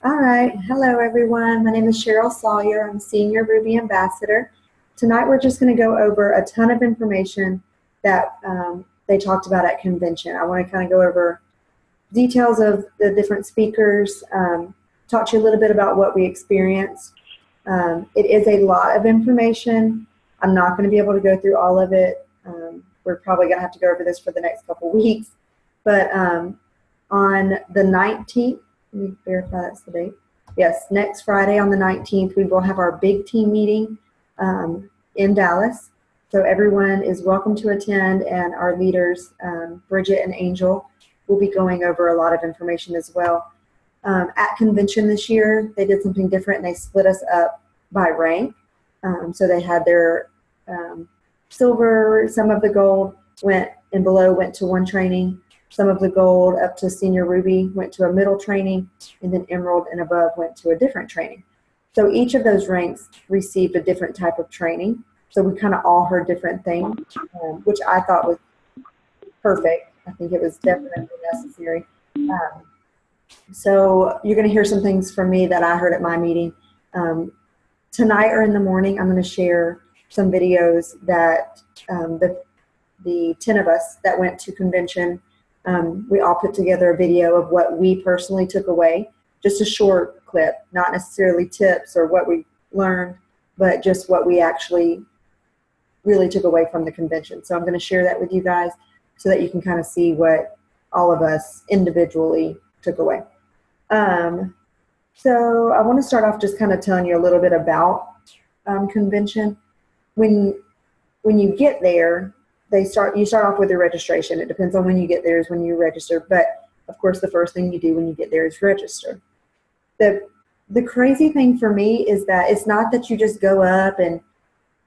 All right. Hello, everyone. My name is Cheryl Sawyer. I'm Senior Ruby Ambassador. Tonight, we're just going to go over a ton of information that they talked about at convention. I want to kind of go over details of the different speakers, talk to you a little bit about what we experienced. It is a lot of information. I'm not going to be able to go through all of it. We're probably going to have to go over this for the next couple weeks. But on the 19th, let me verify that's the date. Yes, next Friday on the 19th, we will have our big team meeting in Dallas. So everyone is welcome to attend, and our leaders, Bridget and Angel, will be going over a lot of information as well. At convention this year, they did something different, and they split us up by rank. So they had their silver, some of the gold went and below went to one training. Some of the gold up to senior ruby went to a middle training, and then emerald and above went to a different training. So each of those ranks received a different type of training. So we kind of all heard different things, which I thought was perfect. I think it was definitely necessary. So you're going to hear some things from me that I heard at my meeting. Tonight or in the morning, I'm going to share some videos that the 10 of us that went to convention, we all put together a video of what we personally took away, just a short clip, not necessarily tips or what we learned, but just what we actually really took away from the convention. So I'm going to share that with you guys so that you can kind of see what all of us individually took away. So I want to start off just kind of telling you a little bit about convention. When you get there, you start off with your registration. It depends on when you get there is when you register, but of course the first thing you do when you get there is register. The crazy thing for me is that it's not that you just go up and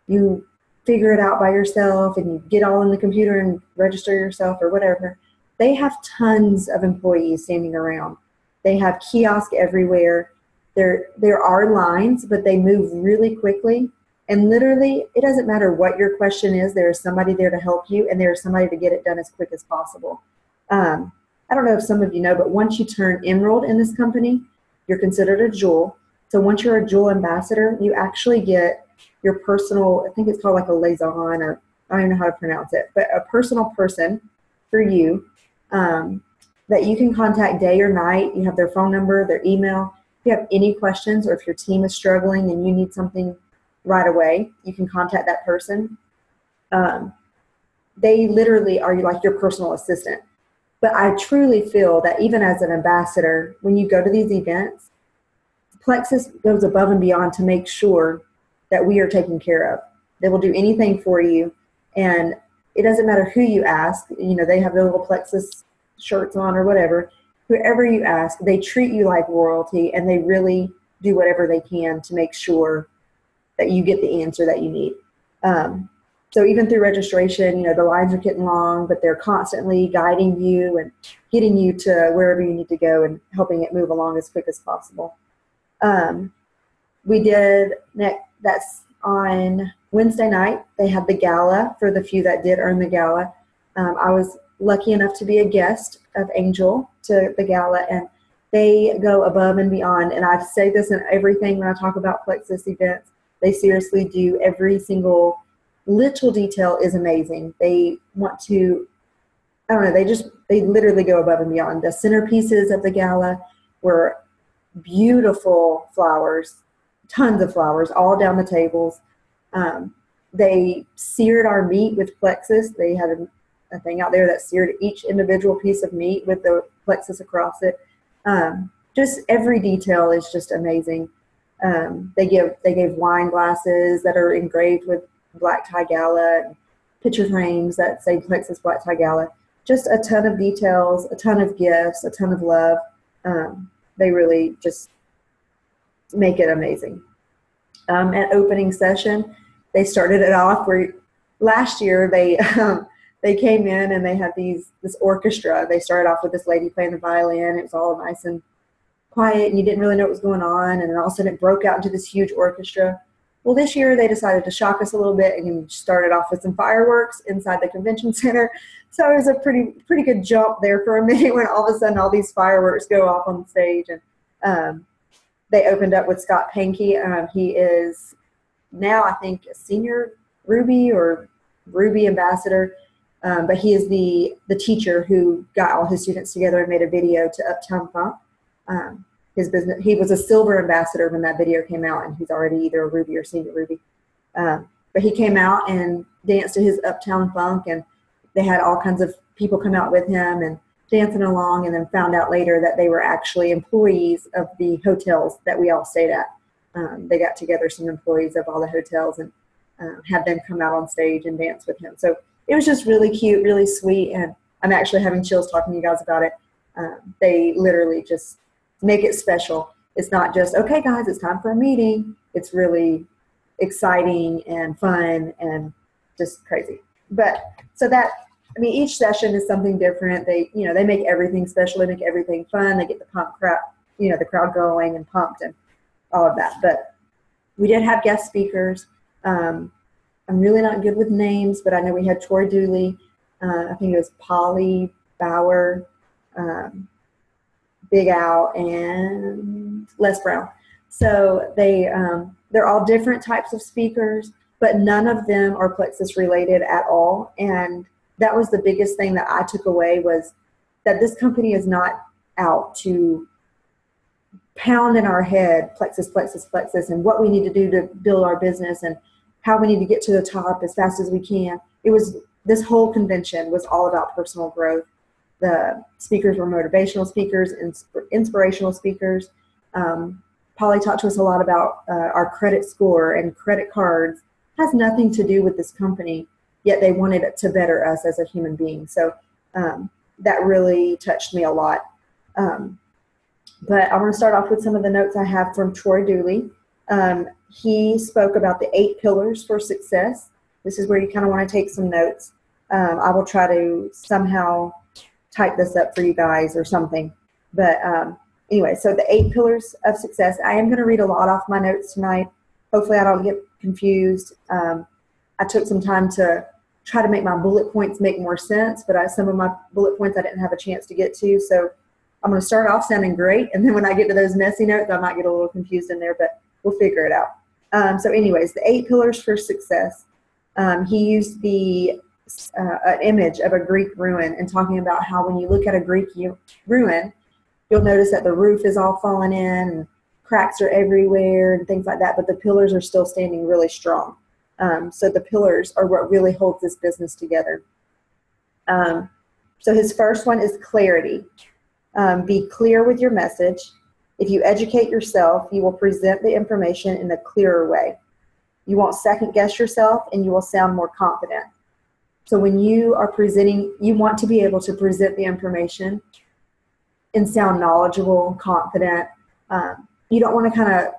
you figure it out by yourself and you get all in the computer and register yourself or whatever. They have tons of employees standing around. They have kiosks everywhere. There are lines, but they move really quickly. And literally, it doesn't matter what your question is, there is somebody there to help you, and there is somebody to get it done as quick as possible. I don't know if some of you know, but once you turn emerald in this company, you're considered a jewel. So once you're a jewel ambassador, you actually get your personal, I think it's called like a liaison, or I don't even know how to pronounce it, but a personal person for you that you can contact day or night. You have their phone number, their email. If you have any questions or if your team is struggling and you need something right away, you can contact that person. They literally are like your personal assistant. But I truly feel that even as an ambassador, when you go to these events, Plexus goes above and beyond to make sure that we are taken care of. They will do anything for you, and it doesn't matter who you ask. You know, they have their little Plexus shirts on or whatever. Whoever you ask, they treat you like royalty, and they really do whatever they can to make sure that you get the answer that you need. So even through registration, you know, the lines are getting long, but they're constantly guiding you and getting you to wherever you need to go and helping it move along as quick as possible. That's on Wednesday night. They had the gala for the few that did earn the gala. I was lucky enough to be a guest of Angel to the gala, and they go above and beyond. And I say this in everything when I talk about Plexus events. They seriously do. Every single little detail is amazing. They want to, I don't know, they literally go above and beyond. The centerpieces of the gala were beautiful flowers, tons of flowers all down the tables. They seared our meat with Plexus. They had a thing out there that seared each individual piece of meat with the Plexus across it. Just every detail is just amazing. They gave wine glasses that are engraved with Black Tie Gala, and picture frames that say Plexus Black Tie Gala. Just a ton of details, a ton of gifts, a ton of love. They really just make it amazing. At opening session, they started it off where last year they came in and they had this orchestra. They started off with this lady playing the violin. It was all nice and quiet, and you didn't really know what was going on, and then all of a sudden it broke out into this huge orchestra. Well, this year they decided to shock us a little bit and started off with some fireworks inside the convention center. So it was a pretty good jump there for a minute when all of a sudden all these fireworks go off on the stage. And they opened up with Scott Pankey. He is now, I think, a senior Ruby or Ruby ambassador, but he is the teacher who got all his students together and made a video to Uptown Funk. His business, he was a silver ambassador when that video came out, and he's already either a Ruby or senior Ruby. But he came out and danced to his Uptown Funk, and they had all kinds of people come out with him and dancing along, and then found out later that they were actually employees of the hotels that we all stayed at. They got together, some employees of all the hotels, and had them come out on stage and dance with him. So it was just really cute, really sweet, and I'm actually having chills talking to you guys about it. They literally just make it special. It's not just, okay guys, it's time for a meeting. It's really exciting and fun and just crazy. But so that, I mean, each session is something different. They, you know, they make everything special. They make everything fun. They get the the crowd going and pumped and all of that. But we did have guest speakers. I'm really not good with names, but I know we had Troy Dooley. I think it was Polly Bauer, Big Al, and Les Brown. So they're all different types of speakers, but none of them are Plexus related at all. And that was the biggest thing that I took away, was that this company is not out to pound in our head Plexus, Plexus, Plexus, and what we need to do to build our business and how we need to get to the top as fast as we can. This whole convention was all about personal growth. The speakers were motivational speakers, inspirational speakers. Polly talked to us a lot about our credit score and credit cards. It has nothing to do with this company, yet they wanted it to better us as a human being. So that really touched me a lot. But I want to start off with some of the notes I have from Troy Dooley. He spoke about the 8 pillars for success. This is where you kind of want to take some notes. I will try to somehow type this up for you guys or something. But anyway, so the 8 pillars of success. I am going to read a lot off my notes tonight. Hopefully I don't get confused. I took some time to try to make my bullet points make more sense, but some of my bullet points I didn't have a chance to get to. So I'm going to start off sounding great, and then when I get to those messy notes, I might get a little confused in there, but we'll figure it out. So anyways, the 8 pillars for success. He used an image of a Greek ruin and talking about how when you look at a Greek ruin, you'll notice that the roof is all falling in and cracks are everywhere and things like that, but the pillars are still standing really strong. So the pillars are what really holds this business together. So his first one is clarity. Be clear with your message. If you educate yourself, you will present the information in a clearer way. You won't second guess yourself, and you will sound more confident. So when you are presenting, you want to be able to present the information and sound knowledgeable, confident. You don't want to kind of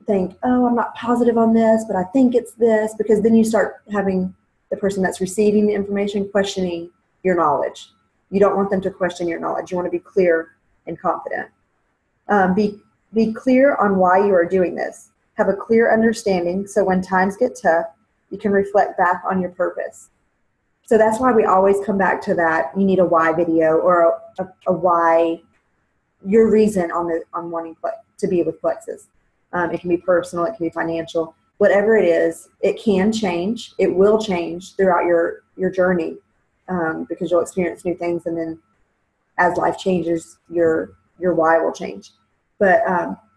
think, oh, I'm not positive on this, but I think it's this, because then you start having the person that's receiving the information questioning your knowledge. You don't want them to question your knowledge. You want to be clear and confident. Be clear on why you are doing this. Have a clear understanding so when times get tough, you can reflect back on your purpose. So that's why we always come back to that. You need a why video or a why, your reason on wanting to be with Plexus. It can be personal, it can be financial, whatever it is. It can change. It will change throughout your journey because you'll experience new things, and then as life changes, your why will change. But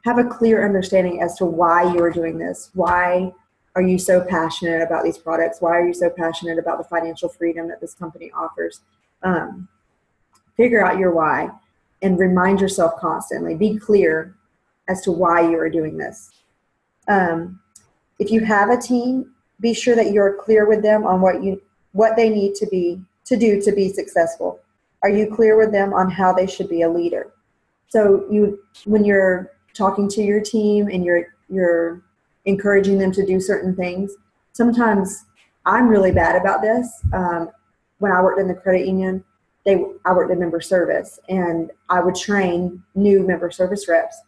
have a clear understanding as to why you are doing this. Why are you so passionate about these products? Why are you so passionate about the financial freedom that this company offers? Figure out your why and remind yourself constantly. Be clear as to why you are doing this. If you have a team, be sure that you're clear with them on what they need to do to be successful. Are you clear with them on how they should be a leader? So when you're talking to your team and you're encouraging them to do certain things, sometimes I'm really bad about this. When I worked in the credit union, I worked in member service, and I would train new member service reps.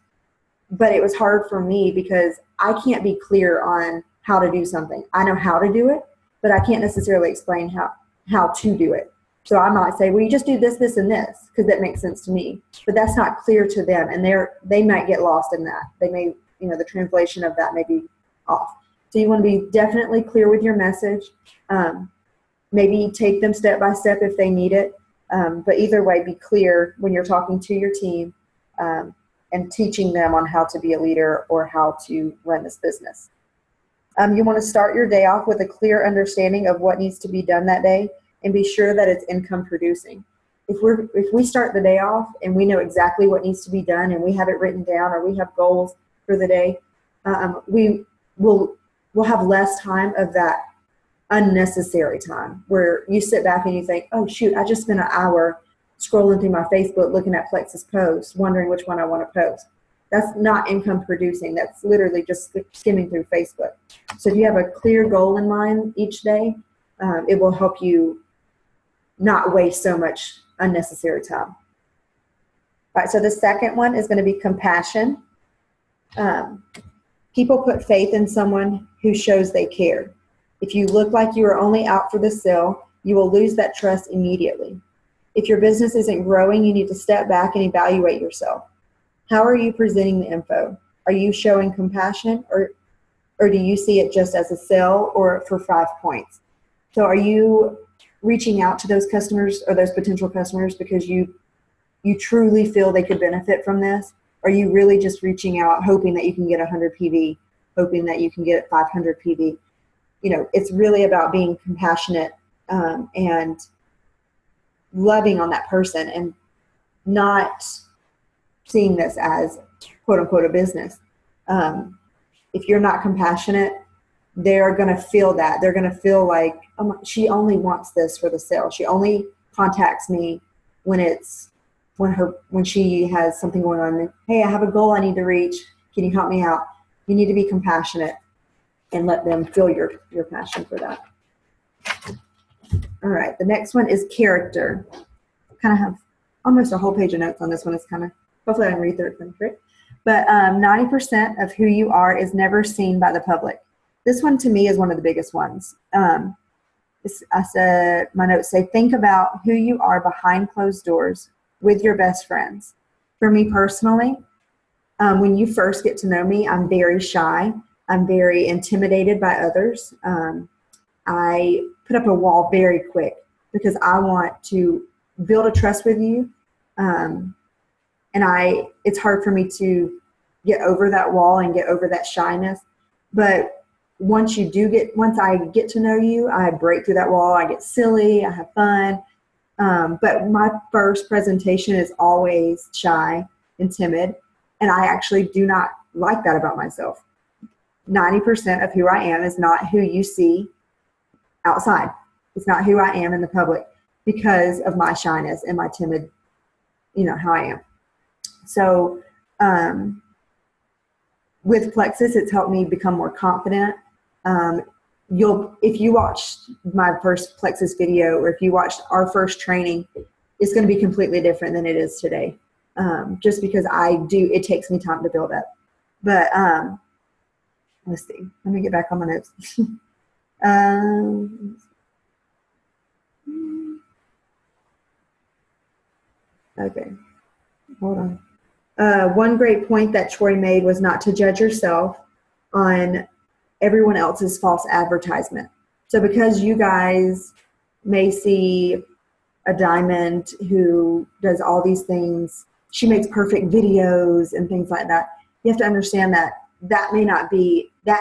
But it was hard for me because I can't be clear on how to do something. I know how to do it, but I can't necessarily explain how to do it. So I might say, well, you just do this, this, and this, because that makes sense to me. But that's not clear to them, and they might get lost in that. They may, the translation of that may be off. So you want to be definitely clear with your message. Maybe take them step by step if they need it. But either way, be clear when you're talking to your team and teaching them on how to be a leader or how to run this business. You want to start your day off with a clear understanding of what needs to be done that day and be sure that it's income producing. If we start the day off and we know exactly what needs to be done and we have it written down or we have goals for the day, we'll have less time of that unnecessary time where you sit back and you think, oh shoot, I just spent an hour scrolling through my Facebook looking at Plex's posts, wondering which one I want to post. That's not income producing. That's literally just skimming through Facebook. So if you have a clear goal in mind each day, it will help you not waste so much unnecessary time. All right, so the second one is going to be compassion. People put faith in someone who shows they care. If you look like you are only out for the sale, you will lose that trust immediately. If your business isn't growing, you need to step back and evaluate yourself. How are you presenting the info? Are you showing compassion or do you see it just as a sale or for 5 points? So are you reaching out to those customers or those potential customers because you truly feel they could benefit from this? Or are you really just reaching out hoping that you can get 100 PV, hoping that you can get 500 PV? It's really about being compassionate and loving on that person and not seeing this as quote unquote a business. If you're not compassionate, they're going to feel that. They're going to feel like, oh, she only wants this for the sale. She only contacts me when she has something going on. Hey, I have a goal I need to reach. Can you help me out? You need to be compassionate and let them feel your passion for that. All right, the next one is character. Kind of have almost a whole page of notes on this one. It's kind of, hopefully I can read through it quick. But 90% of who you are is never seen by the public. This one to me is one of the biggest ones. My notes say, think about who you are behind closed doors with your best friends. For me personally, when you first get to know me, I'm very shy. I'm very intimidated by others. I put up a wall very quick because I want to build a trust with you. It's hard for me to get over that wall and get over that shyness. But once I get to know you, I break through that wall. I get silly. I have fun. But my first presentation is always shy and timid. And I actually do not like that about myself. 90% of who I am is not who you see outside. It's not who I am in the public because of my shyness and my timid, how I am. So with Plexus, it's helped me become more confident. If you watched my first Plexus video or if you watched our first training, it's going to be completely different than it is today. Just because it takes me time to build up. But let's see. Let me get back on my notes. Okay, hold on. One great point that Troy made was not to judge yourself on everyone else's false advertisement. So because you guys may see a diamond who does all these things, she makes perfect videos and things like that, you have to understand that that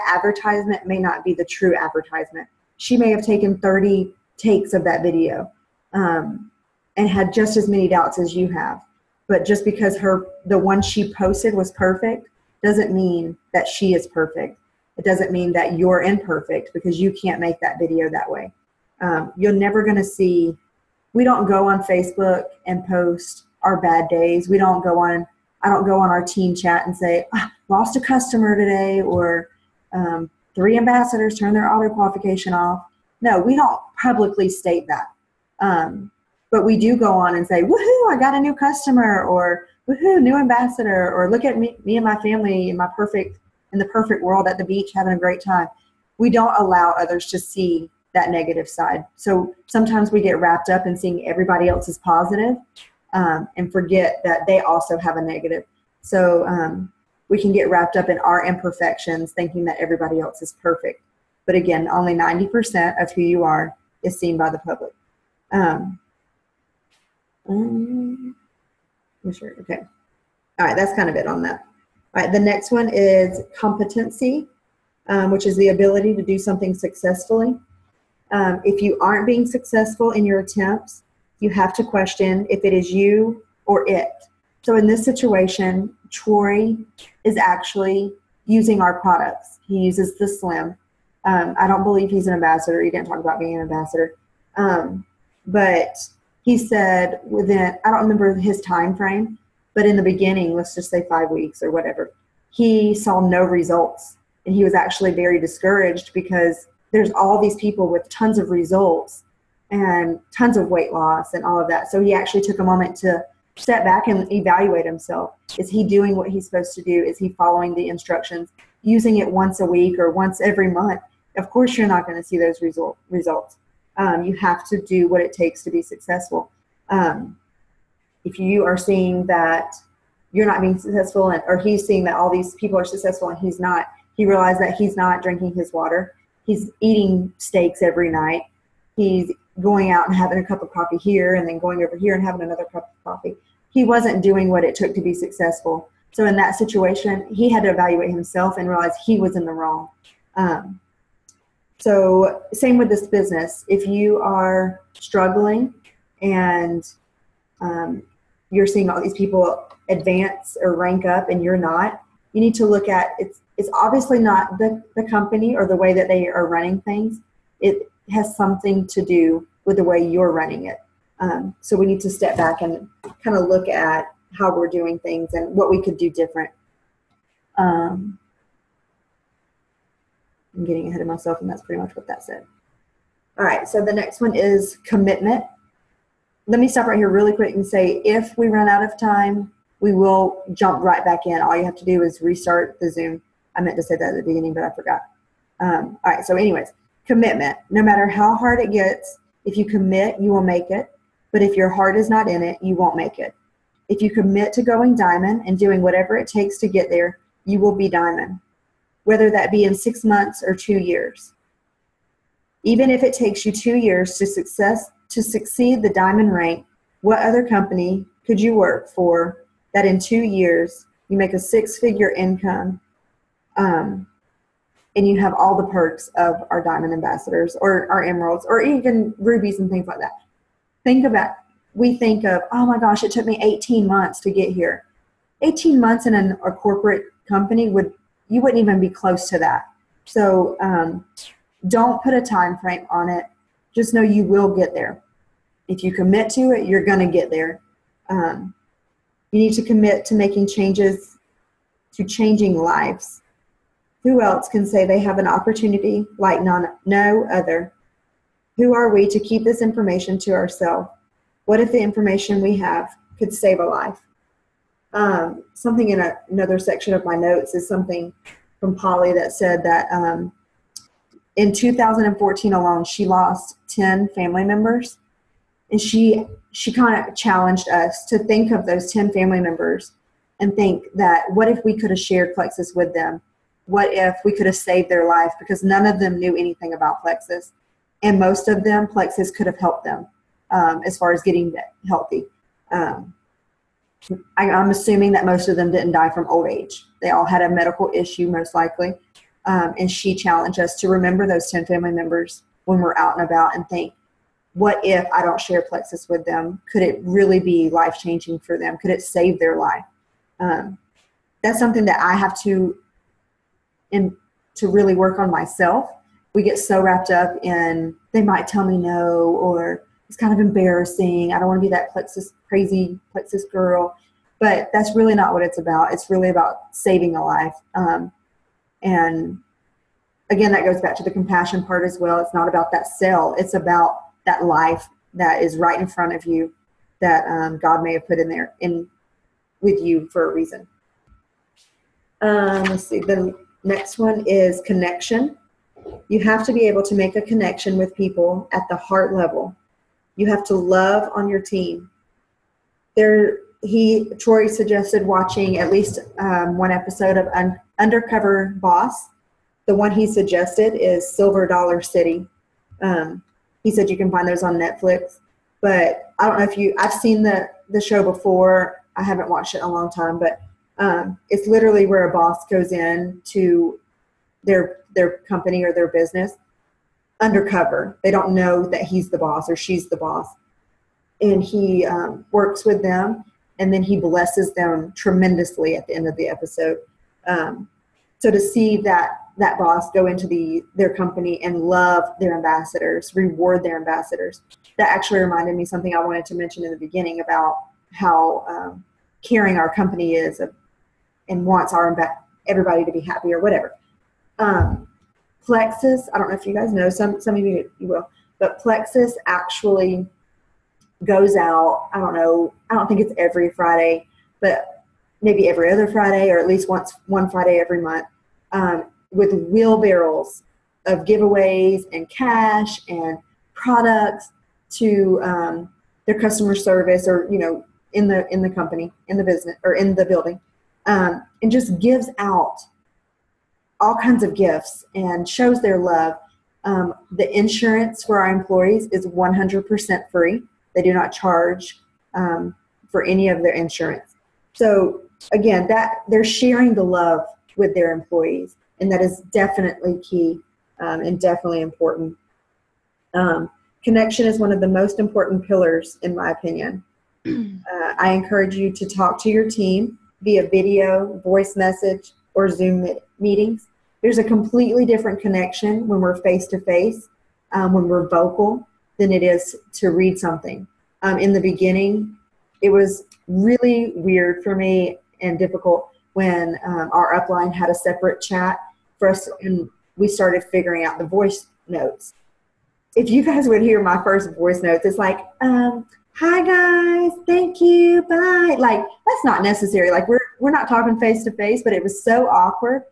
advertisement may not be the true advertisement. She may have taken 30 takes of that video and had just as many doubts as you have. But just because the one she posted was perfect doesn't mean that she is perfect. It doesn't mean that you're imperfect because you can't make that video that way. You're never going to see, we don't go on Facebook and post our bad days. I don't go on our team chat and say, lost a customer today, or 3 ambassadors turned their auto qualification off. No, we don't publicly state that. But we do go on and say, woohoo, I got a new customer, or woohoo, new ambassador, or look at me and my family in the perfect world at the beach having a great time. We don't allow others to see that negative side. So sometimes we get wrapped up in seeing everybody else's positive and forget that they also have a negative. So we can get wrapped up in our imperfections thinking that everybody else is perfect. But again, only 90% of who you are is seen by the public. Sure. Okay. All right. That's kind of it on that. All right. The next one is competency, which is the ability to do something successfully. If you aren't being successful in your attempts, you have to question if it is you or it. So in this situation, Troy is actually using our products. He uses the Slim. I don't believe he's an ambassador. He didn't talk about being an ambassador. But he said within, I don't remember his time frame, but in the beginning, let's just say 5 weeks or whatever, he saw no results. And he was actually very discouraged because there's all these people with tons of results and tons of weight loss and all of that. So he actually took a moment to step back and evaluate himself. Is he doing what he's supposed to do? Is he following the instructions, using it once a week or once every month? Of course, you're not going to see those results. You have to do what it takes to be successful. If you are seeing that you're not being successful, or he's seeing that all these people are successful and he's not, he realized that he's not drinking his water. He's eating steaks every night. He's going out and having a cup of coffee here and then going over here and having another cup of coffee. He wasn't doing what it took to be successful. So in that situation, he had to evaluate himself and realize he was in the wrong. So same with this business. If you are struggling and you're seeing all these people advance or rank up and you're not, you need to look at it's obviously not the company or the way that they are running things. It has something to do with the way you're running it. So we need to step back and kind of look at how we're doing things and what we could do different. I'm getting ahead of myself, and that's pretty much what that said. All right, so the next one is commitment. Let me stop right here really quick and say, if we run out of time, we will jump right back in. All you have to do is restart the Zoom. I meant to say that at the beginning, but I forgot. All right, so anyways, commitment. No matter how hard it gets, if you commit, you will make it. But if your heart is not in it, you won't make it. If you commit to going diamond and doing whatever it takes to get there, you will be diamond, whether that be in 6 months or 2 years. Even if it takes you 2 years to succeed the diamond rank, what other company could you work for that in 2 years you make a 6-figure income and you have all the perks of our diamond ambassadors or our emeralds or even rubies and things like that? We think of, oh my gosh, it took me 18 months to get here. 18 months in a corporate company, you wouldn't even be close to that. So don't put a time frame on it. Just know you will get there. If you commit to it, you're going to get there. You need to commit to making changes, to changing lives. Who else can say they have an opportunity like no other? Who are we to keep this information to ourselves? What if the information we have could save a life? Something in another section of my notes is something from Polly that said that in 2014 alone, she lost 10 family members. And she kind of challenged us to think of those 10 family members and think that what if we could have shared Plexus with them? What if we could have saved their life? Because none of them knew anything about Plexus. And most of them, Plexus could have helped them as far as getting healthy. I'm assuming that most of them didn't die from old age. They all had a medical issue, most likely. And she challenged us to remember those 10 family members when we're out and about and think, what if I don't share Plexus with them? Could it really be life-changing for them? Could it save their life? That's something that I have to really work on myself. We get so wrapped up in, they might tell me no, or it's kind of embarrassing. I don't want to be that crazy Plexus girl. But that's really not what it's about. It's really about saving a life. And again, that goes back to the compassion part as well. It's not about that sale. It's about that life that is right in front of you that God may have put in there with you for a reason. Let's see. The next one is connection. You have to be able to make a connection with people at the heart level. You have to love on your team. Troy suggested watching at least one episode of Undercover Boss. The one he suggested is Silver Dollar City. He said you can find those on Netflix. But I don't know if I've seen the show before. I haven't watched it in a long time, but it's literally where a boss goes in to their company or their business undercover. They don't know that he's the boss or she's the boss. And he works with them, and then he blesses them tremendously at the end of the episode. So to see that boss go into their company and love their ambassadors, reward their ambassadors, that actually reminded me something I wanted to mention in the beginning about how caring our company is and wants everybody to be happy or whatever. Plexus, I don't know if you guys know, some of you will, but Plexus actually goes out, I don't think it's every Friday, but maybe every other Friday or at least one Friday every month, with wheelbarrows of giveaways and cash and products to their customer service or, in the company, in the business or in the building, and just gives out all kinds of gifts and shows their love. The insurance for our employees is 100% free. They do not charge for any of their insurance. So again, that they're sharing the love with their employees, and that is definitely key and definitely important. Connection is one of the most important pillars, in my opinion. I encourage you to talk to your team via video, voice message, or Zoom meetings. There's a completely different connection when we're face-to-face, when we're vocal, than it is to read something. In the beginning, it was really weird for me and difficult when our upline had a separate chat for us, and we started figuring out the voice notes. If you guys would hear my first voice notes, it's like, hi guys, thank you, bye. Like, that's not necessary. Like, we're not talking face to face, but it was so awkward.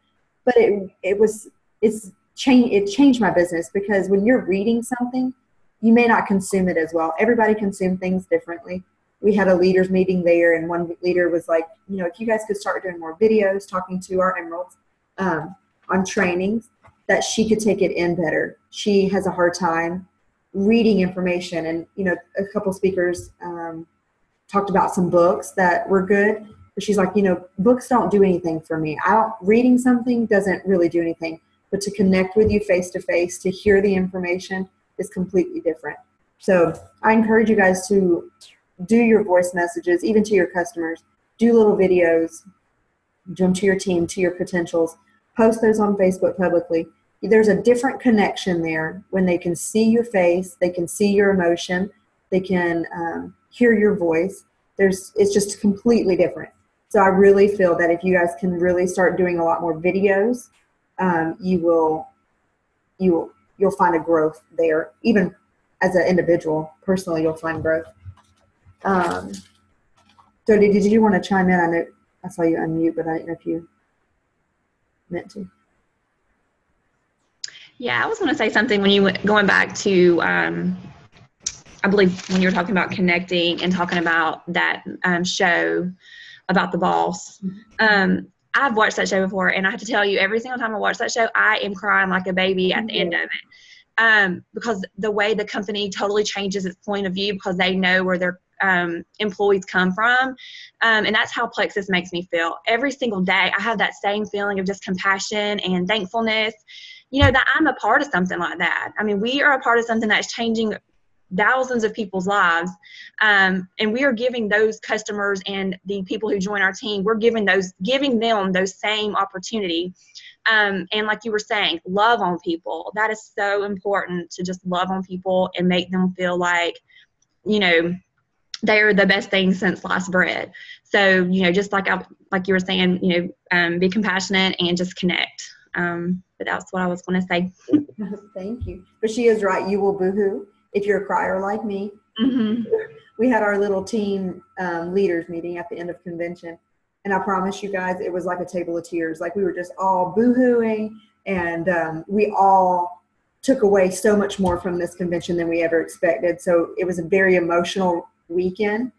But it changed my business, because when you're reading something, you may not consume it as well. Everybody consumes things differently. We had a leaders meeting there, and one leader was like, if you guys could start doing more videos talking to our emeralds on trainings, that she could take it in better. She has a hard time reading information, and a couple speakers talked about some books that were good, but she's like, books don't do anything for me. Reading something doesn't really do anything, but to connect with you face to face, to hear the information, is completely different. So I encourage you guys to do your voice messages, even to your customers. Do little videos, do them to your team, to your potentials. Post those on Facebook publicly. There's a different connection there when they can see your face, they can see your emotion, they can hear your voice. It's just completely different. So I really feel that if you guys can really start doing a lot more videos, you'll find a growth there. Even as an individual, personally, you'll find growth. So did you want to chime in? I know I saw you unmute, but I didn't know if you meant to. Yeah, I was going to say something when you went going back to, I believe when you were talking about connecting and talking about that show about the boss. I've watched that show before, and I have to tell you, every single time I watch that show, I am crying like a baby at the end of it. Because the way the company totally changes its point of view, because they know where their employees come from. And that's how Plexus makes me feel. Every single day, I have that same feeling of just compassion and thankfulness, that I'm a part of something like that. I mean, we are a part of something that's changing thousands of people's lives. And we are giving those customers and the people who join our team, we're giving them those same opportunity. And like you were saying, love on people. That is so important, to just love on people and make them feel like, they're the best thing since sliced bread. So, just like you were saying, be compassionate and just connect. But that's what I was going to say. Thank you. But she is right. You will boohoo if you're a crier like me. Mm-hmm. We had our little team leaders meeting at the end of convention. And I promise you guys, it was like a table of tears. Like, we were just all boohooing, And we all took away so much more from this convention than we ever expected. So it was a very emotional weekend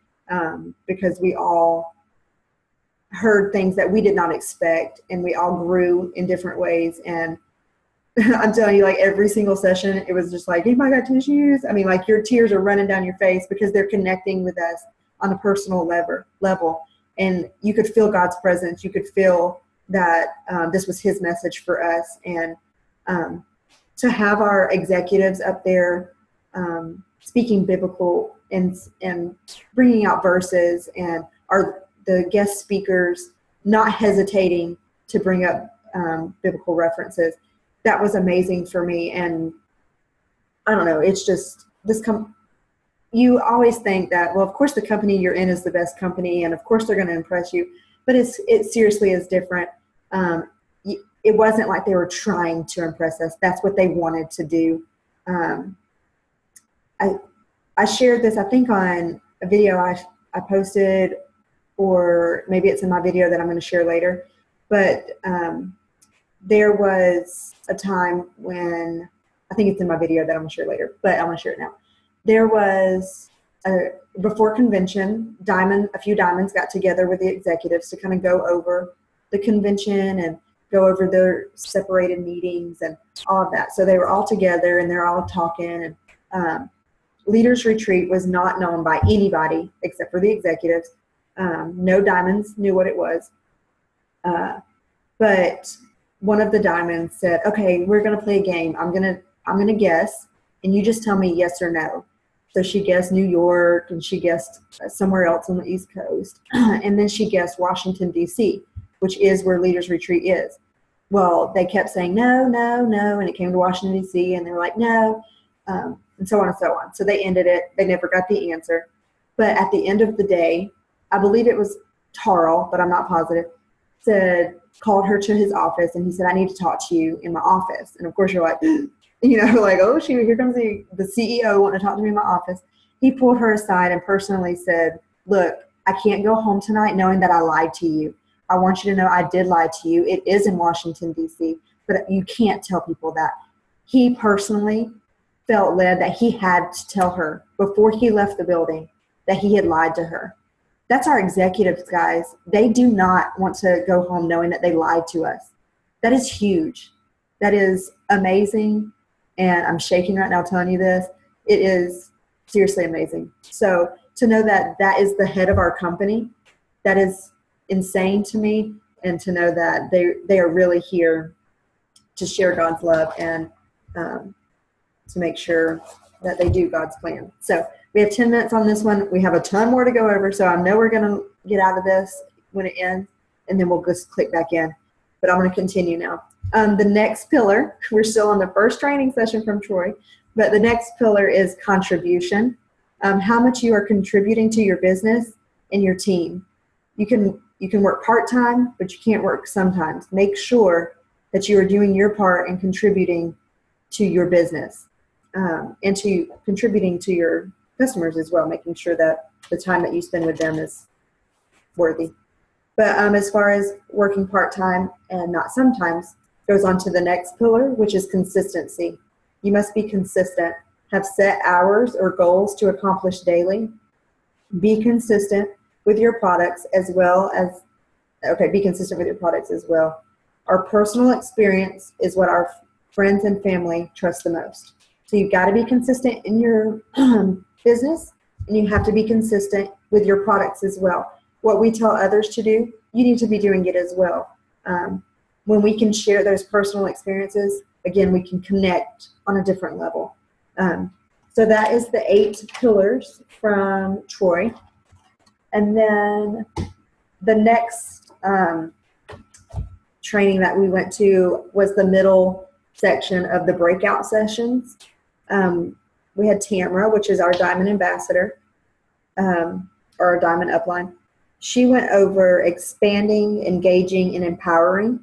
because we all heard things that we did not expect, and we all grew in different ways. And I'm telling you, like every single session, it was just like, anybody got tissues? I mean, like your tears are running down your face because they're connecting with us on a personal level. And you could feel God's presence. You could feel that this was his message for us. And to have our executives up there speaking biblical and bringing out verses, and the guest speakers not hesitating to bring up biblical references, that was amazing for me. And I don't know, it's just you always think that, well, of course the company you're in is the best company, and of course they're going to impress you, but it seriously is different. It wasn't like they were trying to impress us. That's what they wanted to do. I shared this, I think, on a video I posted, or maybe it's in my video that I'm going to share later. But there was a time when, I think it's in my video that I'm going to share later, but I'm going to share it now. There was, before convention, a few diamonds got together with the executives to kind of go over the convention and go over their separated meetings and all of that. So they were all together and they're all talking. And Leaders Retreat was not known by anybody except for the executives. No diamonds knew what it was. But one of the diamonds said, okay, we're going to play a game. I'm going to guess, and you just tell me yes or no. So she guessed New York, and she guessed somewhere else on the East Coast. And then she guessed Washington, D.C., which is where Leaders Retreat is. Well, they kept saying no, no, no, and it came to Washington, D.C., and they were like, no, and so on and so on. So they ended it. They never got the answer. But at the end of the day, I believe it was Tarl, but I'm not positive, called her to his office, and he said, I need to talk to you in my office. And of course you're like, like, oh shoot, here comes the CEO wanting to talk to me in my office. He pulled her aside and personally said, look, I can't go home tonight knowing that I lied to you. I want you to know I did lie to you. It is in Washington, D.C., but you can't tell people that. He personally felt led that he had to tell her before he left the building that he had lied to her. That's our executives, guys. They do not want to go home knowing that they lied to us. That is huge. That is amazing. And I'm shaking right now telling you this. It is seriously amazing. So to know that that is the head of our company, that is insane to me. And to know that they are really here to share God's love and to make sure that they do God's plan. So we have 10 minutes on this one. We have a ton more to go over, so I know we're going to get out of this when it ends, and then we'll just click back in. But I'm going to continue now. The next pillar, we're still on the first training session from Troy, but the next pillar is contribution. How much you are contributing to your business and your team. You can work part-time, but you can't work sometimes. Make sure that you are doing your part and contributing to your business and to contributing to your customers as well, making sure that the time that you spend with them is worthy. But as far as working part-time and not sometimes, goes on to the next pillar, which is consistency. You must be consistent, have set hours or goals to accomplish daily, be consistent with your products as well as, be consistent with your products as well. Our personal experience is what our friends and family trust the most. So you've got to be consistent in your business, and you have to be consistent with your products as well. What we tell others to do, you need to be doing it as well. When we can share those personal experiences, again, we can connect on a different level. So that is the 8 pillars from Troy. And then the next training that we went to was the middle section of the breakout sessions. We had Tamara, which is our Diamond Ambassador, or our Diamond Upline. She went over expanding, engaging, and empowering.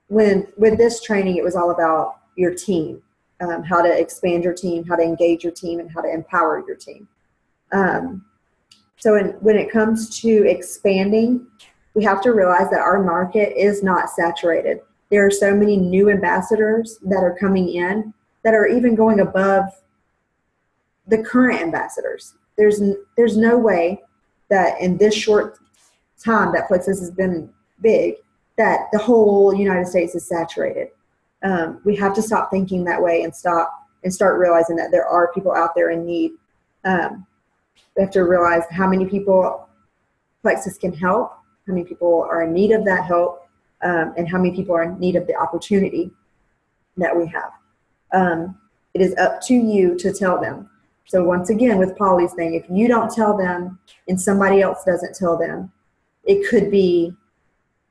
With this training, it was all about your team, how to expand your team, how to engage your team, and how to empower your team. So when it comes to expanding, we have to realize that our market is not saturated. there are so many new ambassadors that are coming in that are even going above the current ambassadors. There's no way that in this short time that Plexus has been big, that the whole United States is saturated. We have to stop thinking that way and start realizing that there are people out there in need. We have to realize how many people Plexus can help, how many people are in need of that help, and how many people are in need of the opportunity that we have. It is up to you to tell them. So once again, with Polly's thing, if you don't tell them and somebody else doesn't tell them, it could be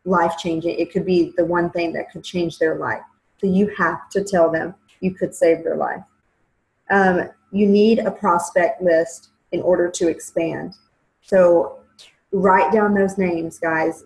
life-changing. It could be the one thing that could change their life. So you have to tell them. You could save their life. You need a prospect list in order to expand. So write down those names, guys.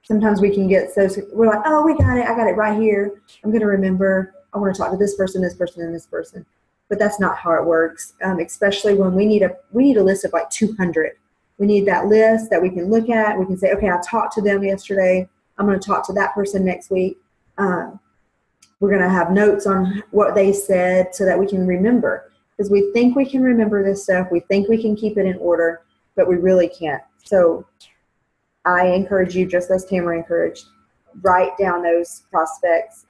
Sometimes we can get we're like, oh, we got it. I got it right here. I'm going to remember. I want to talk to this person, and this person. But that's not how it works, especially when we need a list of like 200. We need that list that we can look at. We can say, okay, I talked to them yesterday. I'm going to talk to that person next week. We're going to have notes on what they said so that we can remember. Because we think we can remember this stuff. We think we can keep it in order, but we really can't. So I encourage you, just as Tamara encouraged, write down those prospects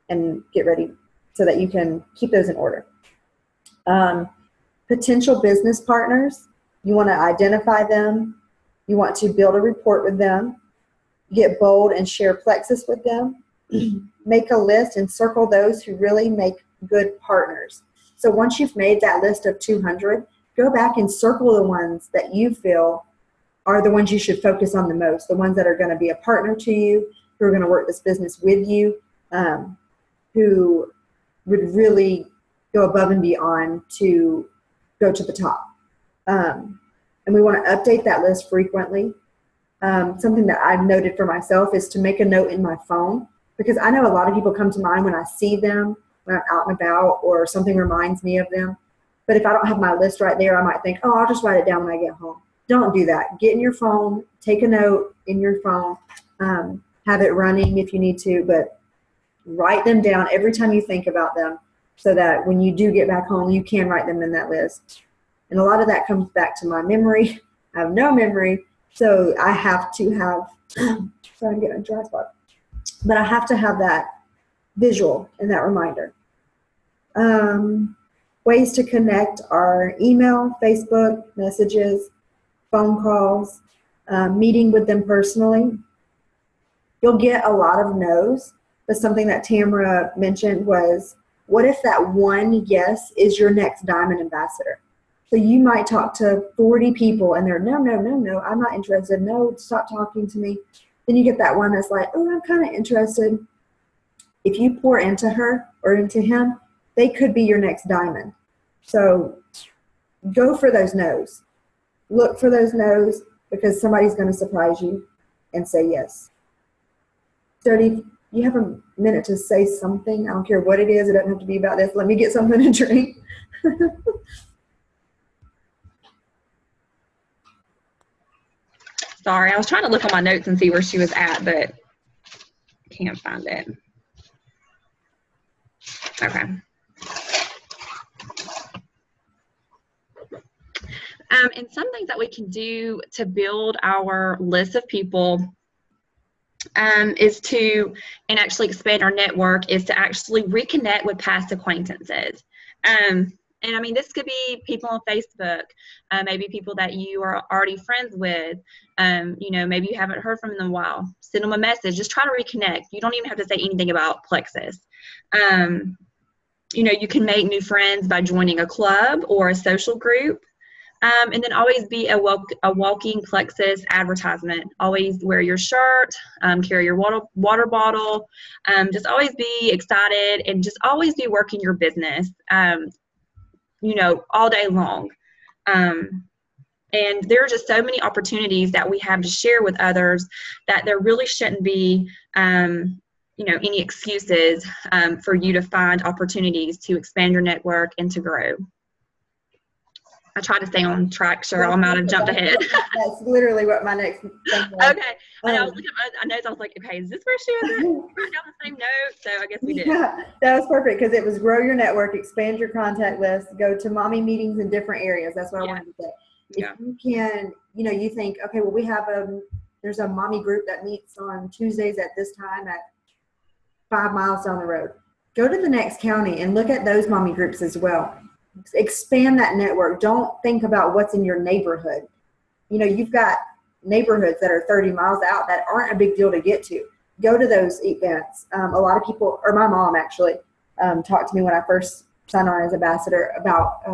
and get ready so that you can keep those in order. Potential business partners, you want to identify them. You want to build a report with them. Get bold and share Plexus with them. Make a list and circle those who really make good partners. So once you've made that list of 200, go back and circle the ones that you feel are the ones you should focus on the most, the ones that are going to be a partner to you, who are going to work this business with you, who would really go above and beyond to go to the top. And we want to update that list frequently. Something that I've noted for myself is to make a note in my phone, because I know a lot of people come to mind when I see them, when I'm out and about, or something reminds me of them. But if I don't have my list right there, I might think, oh, I'll just write it down when I get home. Don't do that. Get in your phone, take a note in your phone, have it running if you need to, but write them down every time you think about them so that when you do get back home, you can write them in that list. And a lot of that comes back to my memory. I have no memory, so I have to have, sorry, I'm getting a dry spot, but I have to have that visual and that reminder. Ways to connect are email, Facebook, messages, phone calls, meeting with them personally. You'll get a lot of no's, but something that Tamara mentioned was, what if that one yes is your next diamond ambassador? So you might talk to 40 people and they're, no, I'm not interested. No, stop talking to me. Then you get that one that's like, oh, I'm kind of interested. If you pour into her or into him, they could be your next diamond. So go for those no's. Look for those no's, because somebody's going to surprise you and say yes. Jody, you have a minute to say something? I don't care what it is. It doesn't have to be about this. Let me get something to drink. Sorry, I was trying to look on my notes and see where she was at, but can't find it. Okay. And some things that we can do to build our list of people is to, and actually expand our network, is to actually reconnect with past acquaintances. And I mean, this could be people on Facebook, maybe people that you are already friends with. You know, maybe you haven't heard from them in a while. Send them a message. Just try to reconnect. You don't even have to say anything about Plexus. You know, you can make new friends by joining a club or a social group. And then always be a walking Plexus advertisement. Always wear your shirt, carry your water bottle. Just always be excited and just always be working your business, you know, all day long. And there are just so many opportunities that we have to share with others that there really shouldn't be, you know, any excuses for you to find opportunities to expand your network and to grow. I tried to stay on track. Cheryl, I might have jumped ahead. That's literally what my next thing was. Okay. And I was looking at my notes. I was like, okay, is this where she was at? Write down the same note. So I guess we did. Yeah, that was perfect because it was grow your network, expand your contact list, go to mommy meetings in different areas. That's what I wanted to say. If you can, you think, okay, well, we have there's a mommy group that meets on Tuesdays at this time at 5 miles down the road. Go to the next county and look at those mommy groups as well. Expand that network. Don't think about what's in your neighborhood. You've got neighborhoods that are 30 miles out that aren't a big deal to get to. Go to those events. A lot of people, or my mom actually, talked to me when I first signed on as ambassador about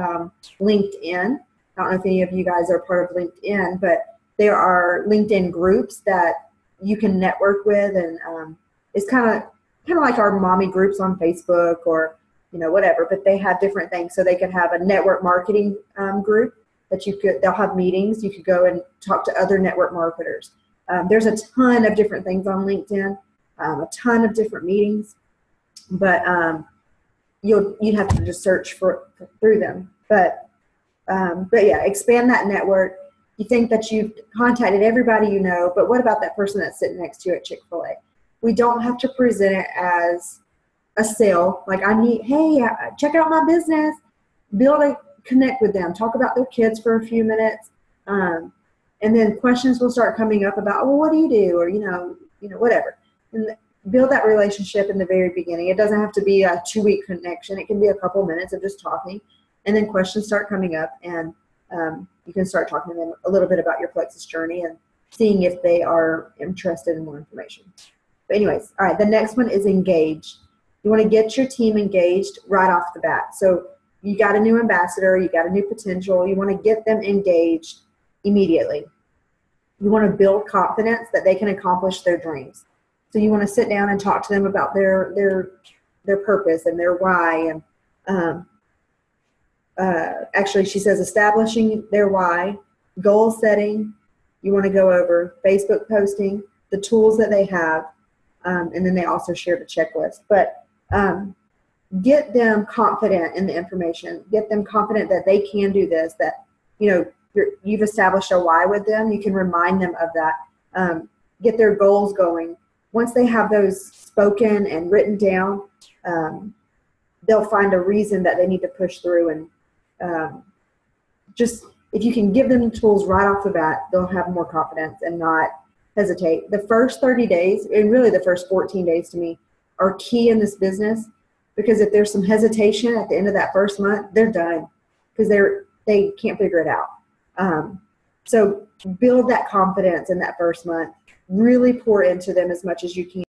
LinkedIn. I don't know if any of you guys are part of LinkedIn, but there are LinkedIn groups that you can network with, and it's kind of like our mommy groups on Facebook or whatever, but they have different things. So they could have a network marketing group that they'll have meetings. You could go and talk to other network marketers. There's a ton of different things on LinkedIn, a ton of different meetings, but you'd have to just search through them. But yeah, expand that network. You think that you've contacted everybody but what about that person that's sitting next to you at Chick-fil-A? We don't have to present it as a sale. Like hey, check out my business. Connect with them. Talk about their kids for a few minutes. And then questions will start coming up about, well, what do you do? Or, whatever. And build that relationship in the very beginning. It doesn't have to be a 2-week connection. It can be a couple minutes of just talking. And then questions start coming up, and you can start talking to them a little bit about your Plexus journey and seeing if they are interested in more information. But anyways, all right, the next one is engage. You want to get your team engaged right off the bat. So you got a new ambassador, you got a new potential, you want to get them engaged immediately. You want to build confidence that they can accomplish their dreams. So you want to sit down and talk to them about their purpose and their why. And actually, she says establishing their why, goal setting. You want to go over Facebook posting, the tools that they have, and then they also shared a checklist. But get them confident in the information. Get them confident that they can do this, that, you've established a why with them. You can remind them of that. Get their goals going. Once they have those spoken and written down, they'll find a reason that they need to push through. And just if you can give them the tools right off the bat, they'll have more confidence and not hesitate. The first 30 days, and really the first 14 days to me, are key in this business, because if there's some hesitation at the end of that first month, they're done because they can't figure it out. So build that confidence in that first month. Really pour into them as much as you can.